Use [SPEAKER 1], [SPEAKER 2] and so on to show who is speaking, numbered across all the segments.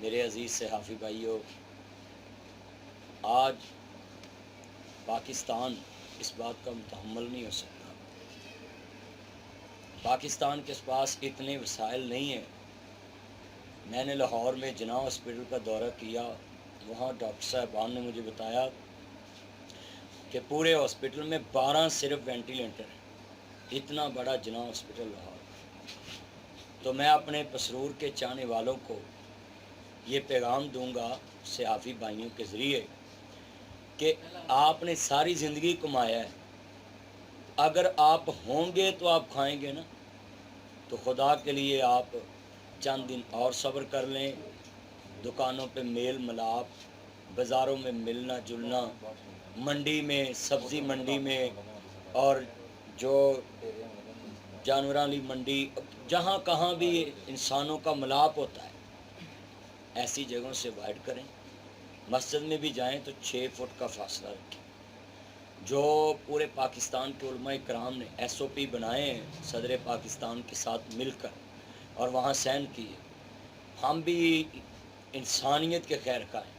[SPEAKER 1] میرے عزیز صحافی بھائیوں، آج پاکستان اس بات کا متحمل نہیں ہو سکتا۔ پاکستان کے پاس اتنے وسائل نہیں ہیں۔ میں نے لاہور میں جناح ہاسپٹل کا دورہ کیا، وہاں ڈاکٹر صاحبان نے مجھے بتایا کہ پورے ہاسپٹل میں 12 صرف وینٹیلیٹر ہیں، اتنا بڑا جناح ہاسپٹل لاہور۔ تو میں اپنے مسرور کے چاہنے والوں کو یہ پیغام دوں گا صحافی بھائیوں کے ذریعے کہ آپ نے ساری زندگی کمایا ہے، اگر آپ ہوں گے تو آپ کھائیں گے نا، تو خدا کے لیے آپ چند دن اور صبر کر لیں۔ دکانوں پہ میل ملاپ، بازاروں میں ملنا جلنا، منڈی میں، سبزی منڈی میں، اور جو جانوراں والی منڈی، جہاں کہاں بھی انسانوں کا ملاپ ہوتا ہے، ایسی جگہوں سے اوائڈ کریں۔ مسجد میں بھی جائیں تو 6 فٹ کا فاصلہ رکھیں۔ جو پورے پاکستان کے علماء کرام نے ایس او پی بنائے ہیں صدر پاکستان کے ساتھ مل کر اور وہاں سائن کیے، ہم بھی انسانیت کے خیر خواہ ہیں۔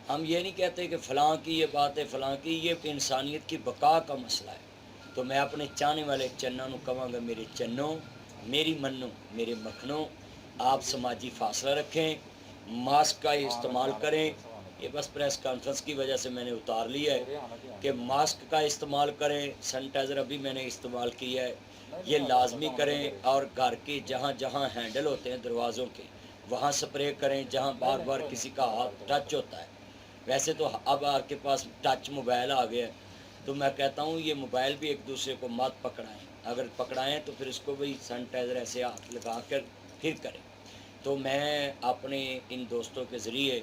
[SPEAKER 1] ہم یہ نہیں کہتے کہ فلاں کی یہ بات ہے، فلاں کی، یہ انسانیت کی بقا کا مسئلہ ہے۔ تو میں اپنے چاہنے والے چنوں کو کہوں گا، میرے چنوں، میری منوں، میرے مکھنوں، آپ سماجی فاصلہ رکھیں، ماسک کا استعمال کریں۔ یہ بس پریس کانفرنس کی وجہ سے میں نے اتار لیا ہے کہ ماسک کا استعمال کریں، سینیٹائزر ابھی میں نے استعمال کیا ہے، یہ لازمی کریں، اور گھر کے جہاں جہاں ہینڈل ہوتے ہیں دروازوں کے، وہاں سپرے کریں جہاں بار بار کسی کا ہاتھ ٹچ ہوتا ہے۔ ویسے تو اب آپ کے پاس ٹچ موبائل آ گیا ہے، تو میں کہتا ہوں یہ موبائل بھی ایک دوسرے کو مت پکڑائیں، اگر پکڑائیں تو پھر اس کو بھی سینیٹائزر ایسے ہاتھ لگا کر پھر کریں۔ تو میں اپنے ان دوستوں کے ذریعے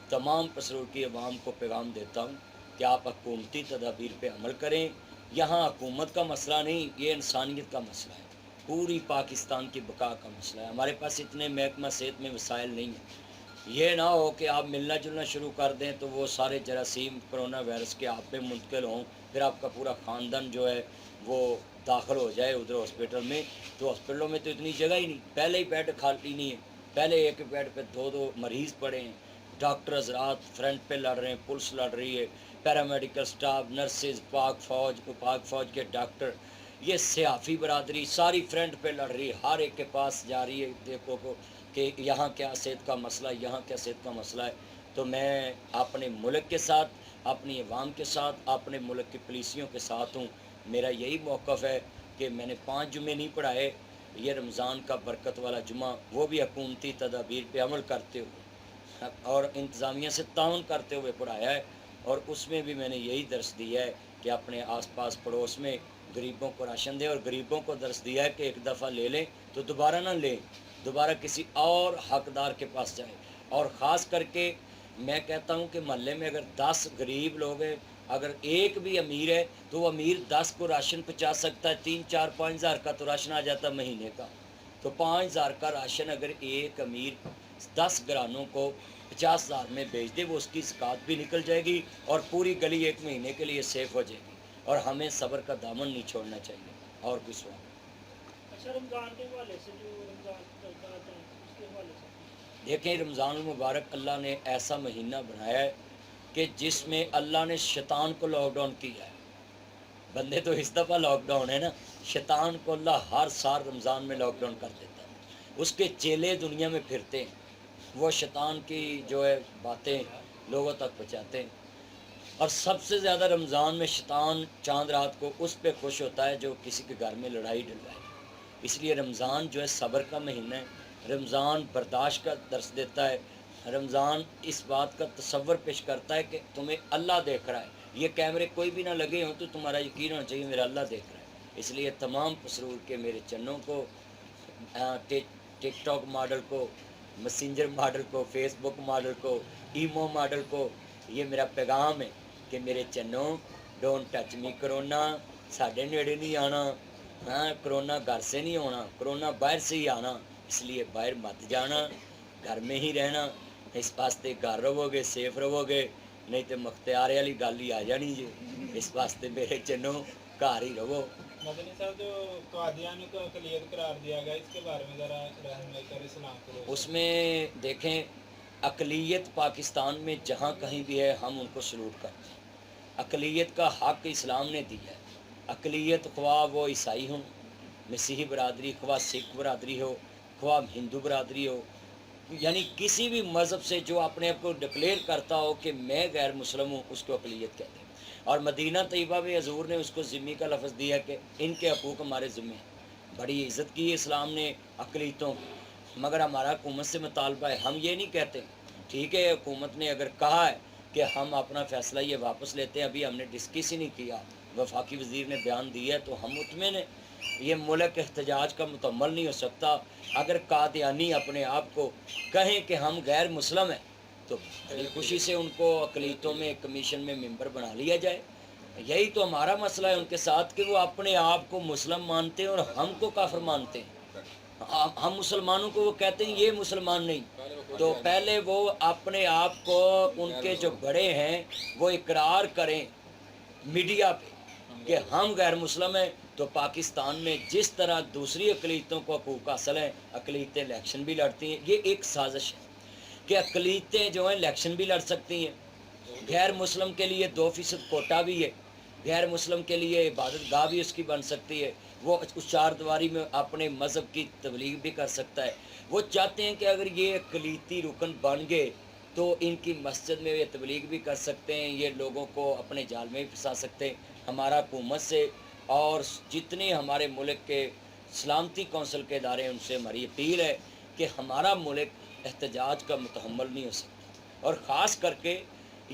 [SPEAKER 1] تمام مسرور کی عوام کو پیغام دیتا ہوں کہ آپ حکومتی تدابیر پہ عمل کریں۔ یہاں حکومت کا مسئلہ نہیں، یہ انسانیت کا مسئلہ ہے، پوری پاکستان کی بقا کا مسئلہ ہے۔ ہمارے پاس اتنے محکمہ صحت میں وسائل نہیں ہیں، یہ نہ ہو کہ آپ ملنا جلنا شروع کر دیں تو وہ سارے جراثیم کرونا وائرس کے آپ پہ منتقل ہوں، پھر آپ کا پورا خاندان جو ہے وہ داخل ہو جائے ادھر ہاسپٹل میں۔ تو ہاسپٹلوں میں تو اتنی جگہ ہی نہیں، پہلے ہی بیڈ خالی نہیں ہے، پہلے ایک بیڈ پہ 2 مریض پڑے ہیں۔ ڈاکٹر حضرات فرنٹ پہ لڑ رہے ہیں، پولیس لڑ رہی ہے، پیرامیڈیکل سٹاف، نرسز، پاک فوج کے ڈاکٹر، یہ صحافی برادری ساری فرنٹ پہ لڑ رہی ہے، ہر ایک کے پاس جا رہی ہے دیکھو کو کہ یہاں کیا صحت کا مسئلہ ہے، یہاں کیا صحت کا مسئلہ ہے۔ تو میں اپنے ملک کے ساتھ، اپنی عوام کے ساتھ، اپنے ملک کی پولیسیوں کے ساتھ ہوں۔ میرا یہی موقف ہے کہ میں نے 5 جمعے نہیں پڑھائے، یہ رمضان کا برکت والا جمعہ، وہ بھی حکومتی تدابیر پہ عمل کرتے ہوئے اور انتظامیہ سے تعاون کرتے ہوئے پڑھایا ہے، اور اس میں بھی میں نے یہی درس دیا ہے کہ اپنے آس پاس پڑوس میں غریبوں کو راشن دیں، اور غریبوں کو درس دیا ہے کہ ایک دفعہ لے لیں تو دوبارہ نہ لیں، دوبارہ کسی اور حقدار کے پاس جائیں۔ اور خاص کر کے میں کہتا ہوں کہ محلے میں اگر 10 غریب لوگ ہیں، اگر ایک بھی امیر ہے تو وہ امیر 10 کو راشن پہنچا سکتا ہے، 3 4 5 ہزار کا تو راشن آ جاتا مہینے کا، تو 5 ہزار کا راشن اگر ایک امیر 10 گرانوں کو 50 ہزار میں بیچ دے، وہ اس کی زکوٰۃ بھی نکل جائے گی اور پوری گلی ایک مہینے کے لیے سیف ہو جائے گی۔ اور ہمیں صبر کا دامن نہیں چھوڑنا چاہیے۔ اور کوئی سوال؟
[SPEAKER 2] اچھا، رمضان کے حوالے سے جو رمضان چلتا رہتا ہے اس کے حوالے سے
[SPEAKER 1] دیکھیں، رمضان المبارک اللہ نے ایسا مہینہ بنایا ہے کہ جس میں اللہ نے شیطان کو لاک ڈاؤن کیا ہے۔ بندے تو اس دفعہ لاک ڈاؤن ہے نا، شیطان کو اللہ ہر سال رمضان میں لاک ڈاؤن کر دیتا ہے، اس کے چیلے دنیا میں پھرتے ہیں، وہ شیطان کی جو ہے باتیں لوگوں تک پہنچاتے ہیں۔ اور سب سے زیادہ رمضان میں شیطان چاند رات کو اس پہ خوش ہوتا ہے جو کسی کے گھر میں لڑائی ڈلوائے۔ اس لیے رمضان جو ہے صبر کا مہینہ ہے، رمضان برداشت کا درس دیتا ہے، رمضان اس بات کا تصور پیش کرتا ہے کہ تمہیں اللہ دیکھ رہا ہے، یہ کیمرے کوئی بھی نہ لگے ہوں تو تمہارا یقین ہونا چاہیے میرا اللہ دیکھ رہا ہے۔ اس لیے تمام مسرور کے میرے چنوں کو، ٹک ٹاک ماڈل کو، میسنجر ماڈل کو، فیس بک ماڈل کو، ایمو ماڈل کو، یہ میرا پیغام ہے کہ میرے چنوں، ڈونٹ ٹچ می کرونا، ساڈے نیڑے نہیں آنا، ہاں کرونا گھر سے نہیں ہونا، کرونا باہر سے ہی آنا، اس لیے باہر مت جانا، گھر میں ہی رہنا۔ اس واسطے گھر رہو گے سیف رہو گے، نہیں تو مختار والی گل ہی آ جانی جی۔ اس واسطے میرے چنوں گھر ہی رہو۔
[SPEAKER 3] مدنی صاحب، جو قادیانی کو اقلیت قرار دیا گیا، اس کے بارے میں ذرا رہنمائی کریں اسلام کو۔
[SPEAKER 1] اس میں دیکھیں اقلیت پاکستان میں جہاں کہیں بھی ہے ہم ان کو سلوٹ کرتے ہیں۔ اقلیت کا حق اسلام نے دیا ہے۔ اقلیت خواہ وہ عیسائی ہوں، مسیحی برادری، خواہ سکھ برادری ہو، خواہ ہندو برادری ہو، یعنی کسی بھی مذہب سے جو اپنے آپ کو ڈکلیئر کرتا ہو کہ میں غیر مسلم ہوں، اس کو اقلیت کہتے ہیں۔ اور مدینہ طیبہ میں حضور نے اس کو ذمی کا لفظ دیا کہ ان کے حقوق ہمارے ذمے ہیں۔ بڑی عزت کی اسلام نے اقلیتوں کی، مگر ہمارا حکومت سے مطالبہ ہے، ہم یہ نہیں کہتے ٹھیک ہے حکومت نے اگر کہا ہے کہ ہم اپنا فیصلہ یہ واپس لیتے ہیں، ابھی ہم نے ڈسکس ہی نہیں کیا، وفاقی وزیر نے بیان دیا ہے تو ہم مطمئن ہیں۔ یہ ملک احتجاج کا مکمل نہیں ہو سکتا اگر قادیانی اپنے آپ کو کہیں کہ ہم غیر مسلم ہیں، تو بڑی خوشی سے ان کو اقلیتوں میں کمیشن میں ممبر بنا لیا جائے۔ یہی تو ہمارا مسئلہ ہے ان کے ساتھ کہ وہ اپنے آپ کو مسلم مانتے ہیں اور ہم کو کافر مانتے ہیں۔ ہم مسلمانوں کو وہ کہتے ہیں یہ مسلمان نہیں، تو پہلے وہ اپنے آپ کو ان کے جو بڑے ہیں وہ اقرار کریں میڈیا پہ کہ ہم غیر مسلم ہیں، تو پاکستان میں جس طرح دوسری اقلیتوں کو حقوق حاصل ہیں، اقلیتیں الیکشن بھی لڑتی ہیں۔ یہ ایک سازش ہے کہ اقلیتیں جو ہیں الیکشن بھی لڑ سکتی ہیں، غیر مسلم کے لیے 2% کوٹا بھی ہے، غیر مسلم کے لیے عبادت گاہ بھی اس کی بن سکتی ہے، وہ اس چار دیواری میں اپنے مذہب کی تبلیغ بھی کر سکتا ہے۔ وہ چاہتے ہیں کہ اگر یہ اقلیتی رکن بن گئے تو ان کی مسجد میں یہ تبلیغ بھی کر سکتے ہیں، یہ لوگوں کو اپنے جال میں بھی پھنسا سکتے ہیں۔ ہمارا حکومت سے اور جتنے ہمارے ملک کے سلامتی کونسل کے ادارے ہیں ان سے ہماری اپیل ہے کہ ہمارا ملک احتجاج کا متحمل نہیں ہو سکتا، اور خاص کر کے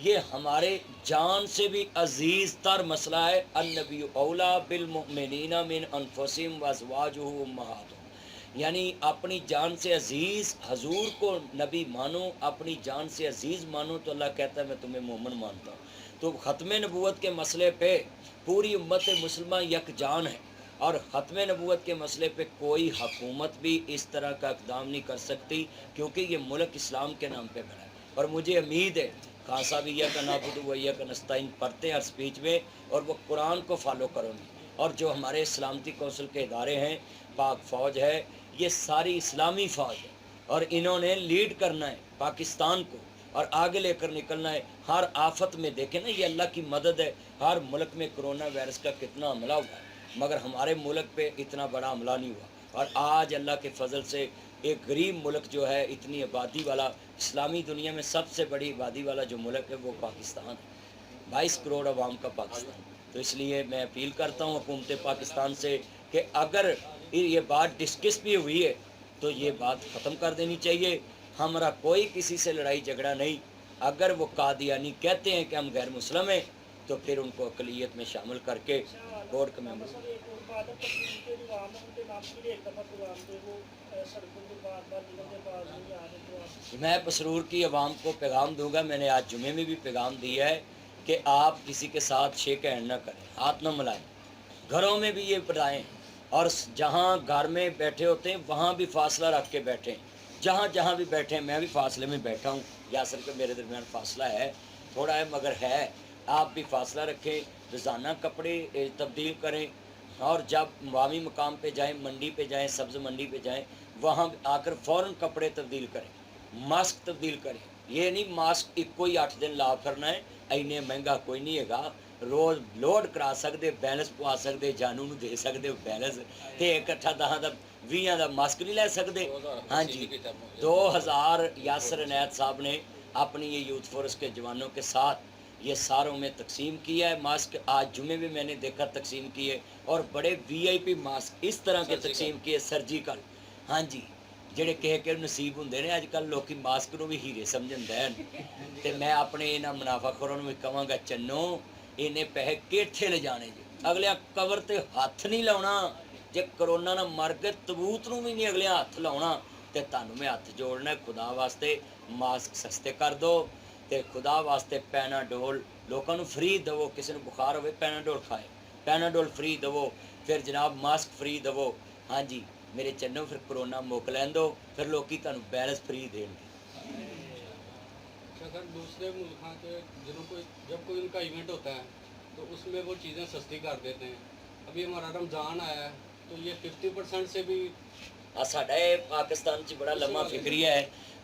[SPEAKER 1] یہ ہمارے جان سے بھی عزیز تر مسئلہ ہے۔ النبی اولا بالمؤمنین من انفسہم وازواجہ امہاتہم، یعنی اپنی جان سے عزیز حضور کو نبی مانو، اپنی جان سے عزیز مانو، تو اللہ کہتا ہے میں تمہیں مومن مانتا ہوں۔ تو ختم نبوت کے مسئلے پہ پوری امت مسلمہ یکجان ہے، اور ختم نبوت کے مسئلے پہ کوئی حکومت بھی اس طرح کا اقدام نہیں کر سکتی، کیونکہ یہ ملک اسلام کے نام پہ بنا ہے۔ اور مجھے امید ہے خان صاحب ایاک نعبد و ایاک نستعین پڑھتے ہیں ہر اسپیچ میں، اور وہ قرآن کو فالو کرو گے، اور جو ہمارے سلامتی کونسل کے ادارے ہیں، پاک فوج ہے، یہ ساری اسلامی فوج ہے، اور انہوں نے لیڈ کرنا ہے پاکستان کو اور آگے لے کر نکلنا ہے۔ ہر آفت میں دیکھیں نا، یہ اللہ کی مدد ہے۔ ہر ملک میں کرونا وائرس کا کتنا حملہ ہوا ہے، مگر ہمارے ملک پہ اتنا بڑا حملہ نہیں ہوا، اور آج اللہ کے فضل سے ایک غریب ملک جو ہے، اتنی آبادی والا، اسلامی دنیا میں سب سے بڑی آبادی والا جو ملک ہے وہ پاکستان ہے، 22 کروڑ عوام کا پاکستان۔ تو اس لیے میں اپیل کرتا ہوں حکومت پاکستان سے کہ اگر یہ بات ڈسکس بھی ہوئی ہے تو یہ بات ختم کر دینی چاہیے۔ ہمارا کوئی کسی سے لڑائی جھگڑا نہیں، اگر وہ قادیانی کہتے ہیں کہ ہم غیر مسلم ہیں تو پھر ان کو اقلیت میں شامل کر کے بورڈ کا ممبر۔
[SPEAKER 2] سر ایک اور بات ہے، تقسیم کے جو عوام ہیں ان کے نام کے لیے ایک دفعہ پیغام دے، وہ سڑکوں پہ بار بار نکلتے باز نہیں آ رہے، تو آپ
[SPEAKER 1] میں پسرور کی عوام کو پیغام دوں گا، میں نے آج جمعے میں بھی پیغام دیا ہے کہ آپ کسی کے ساتھ شیک ہینڈ نہ کریں، ہاتھ نہ ملائیں، گھروں میں بھی یہ بتائیں، اور جہاں گھر میں بیٹھے ہوتے ہیں وہاں بھی فاصلہ رکھ کے بیٹھیں، جہاں جہاں بھی بیٹھیں۔ میں بھی فاصلے میں بیٹھا ہوں، یاسر کے میرے درمیان فاصلہ ہے، تھوڑا ہے مگر ہے، آپ بھی فاصلہ رکھیں، روزانہ کپڑے تبدیل کریں، اور جب عوامی مقام پہ جائیں، منڈی پہ جائیں، سبز منڈی پہ جائیں، وہاں آ کر فوراً کپڑے تبدیل کریں، ماسک تبدیل کریں۔ یہ نہیں ماسک ایک کوئی 8 دن لا کرنا ہے، اینے مہنگا کوئی نہیں ہے گا، روز لوڈ کرا سکتے، بیلنس پوا سکتے، جانو نو دے سکتے بیلنس، تے اکٹھا 10 دا ماسک نہیں لے سکتے۔ ہاں جی، 2000 یاسر عنایت صاحب نے اپنی یہ یوتھ فورس کے جوانوں کے ساتھ یہ ساروں میں تقسیم کیا ہے ماسک، آج جمعے میں میں نے دیکھا تقسیم کیے، اور بڑے وی آئی پی ماسک اس طرح کے تقسیم کیے، سرجیکل، ہاں جی، جڑے کہہ کے نصیب ہوندے نے۔ اج کل لوکی ماسک نو بھی ہیرے سمجھندے ہیں، تے میں اپنے انہاں منافع خوروں نو بھی کہاں گا چنو انہیں پیسے کیتھے لے جانے جی، اگلے کور تے ہاتھ نہیں لاؤنا، جے کرونا نہ مر گئے تبوت نو بھی نہیں اگلے ہاتھ لاؤنا، تے تانوں میں ہاتھ جوڑنا ہے، خدا واسطے ماسک سستے کر دو، تے خدا واسطے پیناڈول لوکاں نو فری دو، کسی نو بخار ہوئے پیناڈول کھائے، پیناڈول فری دو، پھر جناب ماسک فری دو، ہاں جی میرے چنو، پھر کرونا موک لین دو، پھر لوکی تانوں بیلنس فری دین گے۔
[SPEAKER 4] اگر دوسرے ملکوں کے جنہوں کو جب کوئی ان کا ایونٹ ہوتا ہے تو اس میں وہ چیزیں سستی کر دیتے ہیں۔ ابھی ہمارا رمضان آیا ہے تو یہ 50% سے بھی
[SPEAKER 1] ساڈا یہ پاکستان چ بڑا لمحہ فکریہ ہے،